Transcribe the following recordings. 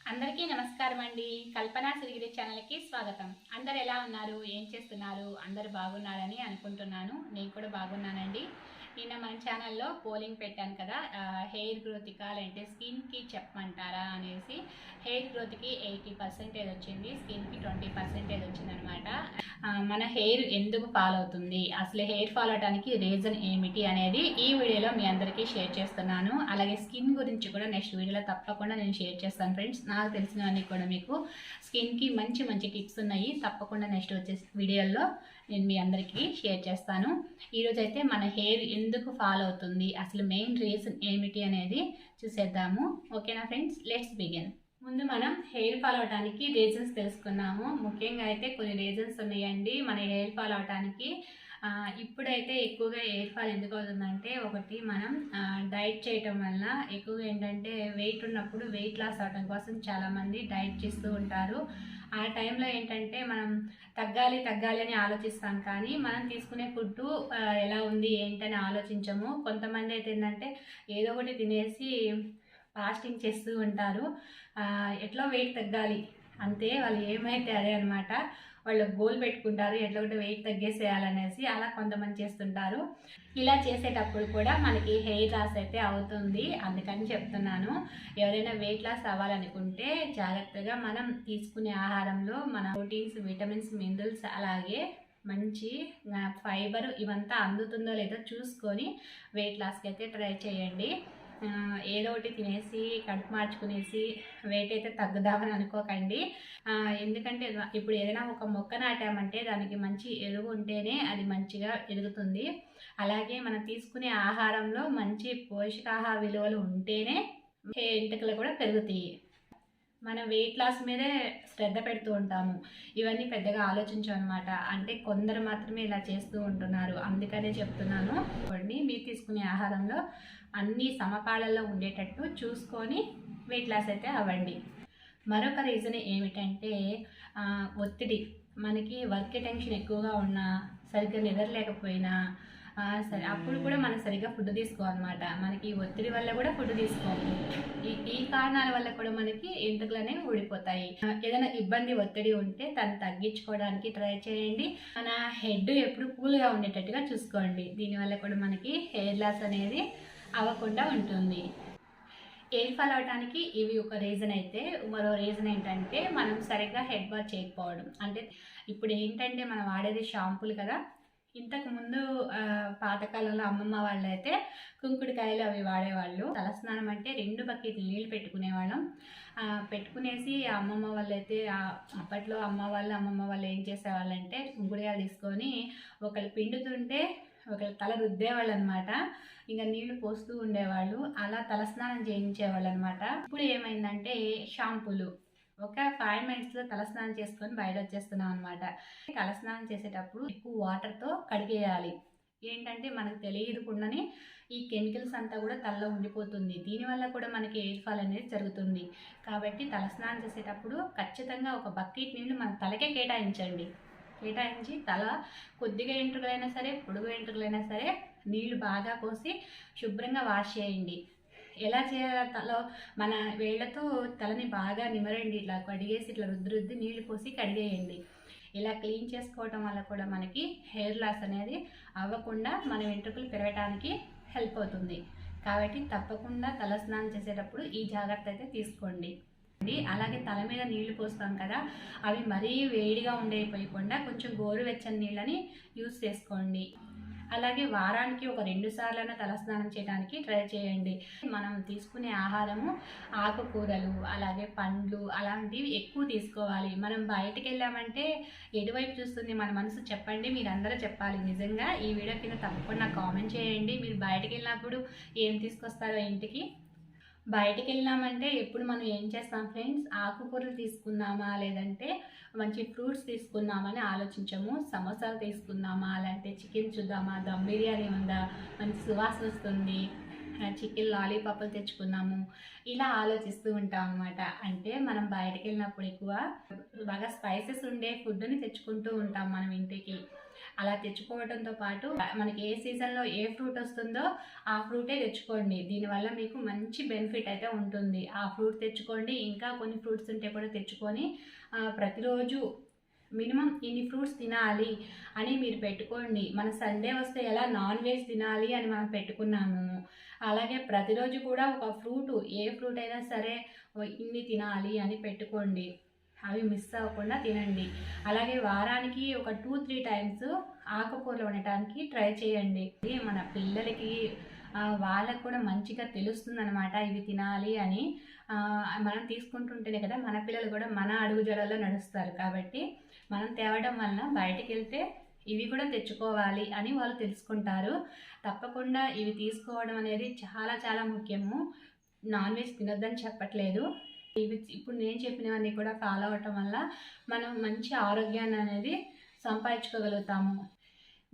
అందరికీ నమస్కారం అండి. కల్పన సిరిగిరి ఛానల్కి స్వాగతం. అందరు ఎలా ఉన్నారు, ఏం చేస్తున్నారు? అందరు బాగున్నారని అనుకుంటున్నాను. నేను కూడా బాగున్నానండి. నిన్న మన ఛానల్లో పోలింగ్ పెట్టాను కదా, హెయిర్ గ్రోత్కి లేదంటే స్కిన్కి చెప్పమంటారా అనేసి. హెయిర్ గ్రోత్కి 80% వచ్చింది, స్కిన్కి 20% వచ్చిందనమాట. మన హెయిర్ ఎందుకు ఫాల్ అవుతుంది, అసలు హెయిర్ ఫాల్ అవడానికి రీజన్ ఏమిటి అనేది ఈ వీడియోలో మీ అందరికీ షేర్ చేస్తున్నాను. అలాగే స్కిన్ గురించి కూడా నెక్స్ట్ వీడియోలో తప్పకుండా నేను షేర్ చేస్తాను ఫ్రెండ్స్. నాకు తెలిసినవన్నీ కూడా మీకు స్కిన్కి మంచి మంచి టిప్స్ ఉన్నాయి, తప్పకుండా నెక్స్ట్ వచ్చే వీడియోలో నేను మీ అందరికీ షేర్ చేస్తాను. ఈరోజు అయితే మన హెయిర్ ఎందుకు ఫాల్ అవుతుంది, అసలు మెయిన్ రీజన్ ఏమిటి అనేది చూసేద్దాము. ఓకేనా ఫ్రెండ్స్, లెట్స్ బిగిన్. ముందు మనం హెయిర్ ఫాల్ అవడానికి రీజన్స్ తెలుసుకున్నాము. ముఖ్యంగా అయితే కొన్ని రీజన్స్ ఉన్నాయండి మన హెయిర్ ఫాల్ అవడానికి. ఇప్పుడైతే ఎక్కువగా హెయిర్ ఫాల్ ఎందుకు అవుతుందంటే, ఒకటి మనం డైట్ చేయటం వల్ల ఎక్కువగా ఏంటంటే వెయిట్ ఉన్నప్పుడు వెయిట్ లాస్ అవడం కోసం చాలామంది డైట్ చేస్తూ ఉంటారు. ఆ టైంలో ఏంటంటే మనం తగ్గాలి అని ఆలోచిస్తాం, కానీ మనం తీసుకునే ఫుడ్ ఎలా ఉంది ఏంటని ఆలోచించము. కొంతమంది అయితే ఏంటంటే ఏదో ఒకటి తినేసి ఫాస్టింగ్ చేస్తూ ఉంటారు. ఎట్లా వెయిట్ తగ్గాలి అంతే, వాళ్ళు ఏమైతే అదే అనమాట. వాళ్ళు గోల్ పెట్టుకుంటారు ఎట్లా ఒకటి వెయిట్ తగ్గేసేయాలనేసి, అలా కొంతమంది చేస్తుంటారు. ఇలా చేసేటప్పుడు కూడా మనకి హెయిర్ లాస్ అయితే అవుతుంది. అందుకని చెప్తున్నాను, ఎవరైనా వెయిట్ లాస్ అవ్వాలనుకుంటే జాగ్రత్తగా మనం తీసుకునే ఆహారంలో మన ప్రోటీన్స్, విటమిన్స్, మినరల్స్, అలాగే మంచి ఫైబర్ ఇవంతా అందుతుందో లేదో చూసుకొని వెయిట్ లాస్కి అయితే ట్రై చేయండి. ఏదో ఒకటి తినేసి కడుపు మార్చుకునేసి వెయిట్ అయితే తగ్గుదామని అనుకోకండి. ఎందుకంటే ఇప్పుడు ఏదైనా ఒక మొక్క నాటామంటే దానికి మంచి ఎరువు ఉంటేనే అది మంచిగా ఎదుగుతుంది. అలాగే మనం తీసుకునే ఆహారంలో మంచి పోషకాహార విలువలు ఉంటేనే ఎంటుకలు కూడా పెరుగుతాయి. మన వెయిట్ లాస్ మీదే శ్రద్ధ పెడుతూ ఉంటాము, ఇవన్నీ పెద్దగా ఆలోచించాం అనమాట. అంటే కొందరు మాత్రమే ఇలా చేస్తూ ఉంటున్నారు, అందుకనే చెప్తున్నాను. మీరు తీసుకునే ఆహారంలో అన్ని సమపాళల్లో ఉండేటట్టు చూసుకొని వెయిట్ లాస్ అయితే అవ్వండి. మరొక రీజన్ ఏమిటంటే ఒత్తిడి. మనకి వర్క్ టెన్షన్ ఎక్కువగా ఉన్నా, సరిగ్గా నిద్రలేకపోయినా సరే అప్పుడు కూడా మనం సరిగ్గా ఫుడ్ తీసుకోవాలన్నమాట. మనకి ఒత్తిడి వల్ల కూడా ఫుడ్ తీసుకోము. ఈ కారణాల వల్ల కూడా మనకి ఎంట్రుకలు అనేవి ఊడిపోతాయి. ఏదైనా ఇబ్బంది, ఒత్తిడి ఉంటే దాన్ని తగ్గించుకోవడానికి ట్రై చేయండి. మన హెడ్ ఎప్పుడు కూల్గా ఉండేటట్టుగా చూసుకోండి. దీనివల్ల కూడా మనకి హెయిర్ లాస్ అనేది అవ్వకుండా ఉంటుంది. హెయిర్ ఫాల్ అవడానికి ఇవి ఒక రీజన్ అయితే, మరో రీజన్ ఏంటంటే మనం సరిగ్గా హెడ్ వాష్ చేయకపోవడం. అంటే ఇప్పుడు ఏంటంటే మనం వాడేది షాంపూలు కదా. ఇంతకు ముందు పాతకాలంలో అమ్మమ్మ వాళ్ళు అయితే కుంకుడుకాయలు అవి వాడేవాళ్ళు. తలస్నానం అంటే 2 బకెట్లు నీళ్ళు పెట్టుకునేవాళ్ళం. పెట్టుకునేసి అమ్మమ్మ వాళ్ళు అయితే అప్పట్లో అమ్మమ్మ వాళ్ళు ఏం చేసేవాళ్ళంటే కుంకుడుకాయలు తీసుకొని ఒకళ్ళు పిండుతుంటే ఒకళ్ళు తల రుద్దేవాళ్ళు అనమాట. ఇంకా నీళ్లు పోస్తూ ఉండేవాళ్ళు, అలా తలస్నానం చేయించేవాళ్ళు అనమాట. ఇప్పుడు ఏమైందంటే షాంపూలు ఒక 5 మినిట్స్లో తలస్నానం చేసుకొని బయట వచ్చేస్తున్నాం అనమాట. తలస్నానం చేసేటప్పుడు ఎక్కువ వాటర్తో కడిగేయాలి. ఏంటంటే మనకు తెలియకుండానే ఈ కెమికల్స్ అంతా కూడా తలలో ఉండిపోతుంది. దీనివల్ల కూడా మనకి హెయిర్ ఫాల్ అనేది జరుగుతుంది. కాబట్టి తలస్నానం చేసేటప్పుడు ఖచ్చితంగా ఒక బకెట్ నీళ్ళు మన తలకే కేటాయించి తల కొద్దిగా ఎంట్రుకలైనా సరే, పొడుగు ఎంట్రుకలైనా సరే నీళ్లు బాగా పోసి శుభ్రంగా వాష్ చేయండి. ఎలా చేయాలో తల మన వేళ్లతో తలని బాగా నిమరండి, ఇట్లా కడిగేసి ఇట్లా రుద్ది నీళ్లు పోసి కడిగేయండి. ఇలా క్లీన్ చేసుకోవటం వల్ల కూడా మనకి హెయిర్ లాస్ అనేది అవ్వకుండా మన వెంట్రుకలు పెరగడానికి హెల్ప్ అవుతుంది. కాబట్టి తప్పకుండా తలస్నానం చేసేటప్పుడు ఈ జాగ్రత్త అయితే తీసుకోండి. అలాగే తల మీద నీళ్లు పోస్తాం కదా, అవి మరీ వేడిగా ఉండేపోయకుండా కొంచెం గోరువెచ్చని నీళ్ళని యూస్ చేసుకోండి. అలాగే వారానికి ఒక 2 సార్లైనా తలస్నానం చేయడానికి ట్రై చేయండి. మనం తీసుకునే ఆహారము ఆకుకూరలు, అలాగే పండ్లు అలాంటివి ఎక్కువ తీసుకోవాలి. మనం బయటికి వెళ్ళామంటే ఎటువైపు చూస్తుంది మన మనసు చెప్పండి, మీరందరూ చెప్పాలి. నిజంగా ఈ వీడియో కింద తప్పకుండా కామెంట్ చేయండి. మీరు బయటికి వెళ్ళినప్పుడు ఏం తీసుకొస్తారో ఇంటికి. బయటికి వెళ్ళినామంటే ఎప్పుడు మనం ఏం చేస్తాం ఫ్రెండ్స్, ఆకుకూరలు తీసుకుందామా లేదంటే మంచి ఫ్రూట్స్ తీసుకుందామని ఆలోచించము. సమోసాలు తీసుకుందామా, లేదంటే చికెన్ చూద్దామా, దమ్ బిర్యానీ ఉందా, మంచి సువాసన వస్తుంది, చికెన్ లాలీపాప్లు తెచ్చుకుందాము, ఇలా ఆలోచిస్తూ ఉంటాం అనమాట. అంటే మనం బయటకు వెళ్ళినప్పుడు ఎక్కువ బాగా స్పైసెస్ ఉండే ఫుడ్ని తెచ్చుకుంటూ ఉంటాం మనం ఇంటికి. అలా తెచ్చుకోవడంతో పాటు మనకి ఏ సీజన్లో ఏ ఫ్రూట్ వస్తుందో ఆ ఫ్రూటే తెచ్చుకోండి. దీనివల్ల మీకు మంచి బెనిఫిట్ అయితే ఉంటుంది. ఆ ఫ్రూట్ తెచ్చుకోండి. ఇంకా కొన్ని ఫ్రూట్స్ ఉంటే కూడా తెచ్చుకొని ప్రతిరోజు మినిమం ఇన్ని ఫ్రూట్స్ తినాలి అని మీరు పెట్టుకోండి. మన సండే వస్తే ఎలా నాన్ వెజ్ తినాలి అని మనం పెట్టుకున్నాము, అలాగే ప్రతిరోజు కూడా ఒక ఫ్రూట్, ఏ ఫ్రూట్ అయినా సరే ఇన్ని తినాలి అని పెట్టుకోండి. అవి మిస్ అవ్వకుండా తినండి. అలాగే వారానికి ఒక 2-3 టైమ్స్ ఆకుకూరలు వండటానికి ట్రై చేయండి. మన పిల్లలకి వాళ్ళకు కూడా మంచిగా తెలుస్తుంది అనమాట ఇవి తినాలి అని. మనం తీసుకుంటుంటేనే కదా మన పిల్లలు కూడా మన అడుగుజాడల్లో నడుస్తారు. కాబట్టి మనం తేవడం వలన బయటికి వెళ్తే ఇవి కూడా తెచ్చుకోవాలి అని వాళ్ళు తెలుసుకుంటారు. తప్పకుండా ఇవి తీసుకోవడం అనేది చాలా చాలా ముఖ్యము. నాన్ వెజ్ తినొద్దని చెప్పట్లేదు. ఇవి ఇప్పుడు నేను చెప్పినవన్నీ కూడా ఫాలో అవటం వల్ల మనం మంచి ఆరోగ్యాన్ని అనేది సంపాదించుకోగలుగుతాము.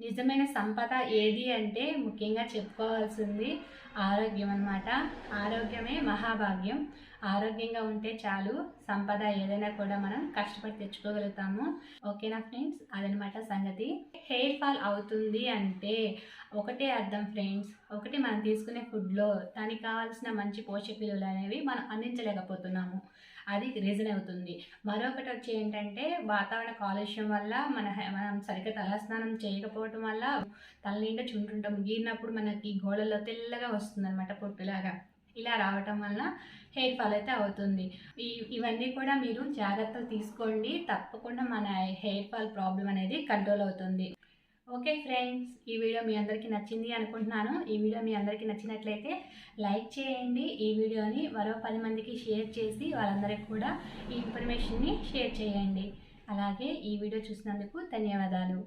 నిజమైన సంపద ఏది అంటే ముఖ్యంగా చెప్పుకోవాల్సింది ఆరోగ్యం అన్నమాట. ఆరోగ్యమే మహాభాగ్యం. ఆరోగ్యంగా ఉంటే చాలు, సంపద ఏదైనా కూడా మనం కష్టపడి తెచ్చుకోగలుగుతాము. ఓకేనా ఫ్రెండ్స్, అదనమాట సంగతి. హెయిర్ ఫాల్ అవుతుంది అంటే ఒకటే అర్థం ఫ్రెండ్స్, ఒకటి మనం తీసుకునే ఫుడ్లో దానికి కావాల్సిన మంచి పోషక విలువలు అనేవి మనం అందించలేకపోతున్నాము, అది రీజన్ అవుతుంది. మరొకటి వచ్చి ఏంటంటే వాతావరణ కాలుష్యం వల్ల మనం సరిగ్గా తలస్నానం చేయకపోవటం వల్ల తల నిండా చుంటుంటాం. గీరినప్పుడు మనకి గోడల్లో తెల్లగా వస్తుంది అనమాట, పొట్టులాగా. ఇలా రావటం వల్ల హెయిర్ ఫాల్ అయితే అవుతుంది. ఇవన్నీ కూడా మీరు జాగ్రత్తలు తీసుకోండి. తప్పకుండా మన హెయిర్ ఫాల్ ప్రాబ్లం అనేది కంట్రోల్ అవుతుంది. ఓకే ఫ్రెండ్స్, ఈ వీడియో మీ అందరికీ నచ్చింది అనుకుంటున్నాను. ఈ వీడియో మీ అందరికీ నచ్చినట్లయితే లైక్ చేయండి. ఈ వీడియోని మరో 10 మందికి షేర్ చేసి వాళ్ళందరికీ కూడా ఈ ఇన్ఫర్మేషన్ని షేర్ చేయండి. అలాగే ఈ వీడియో చూసినందుకు ధన్యవాదాలు.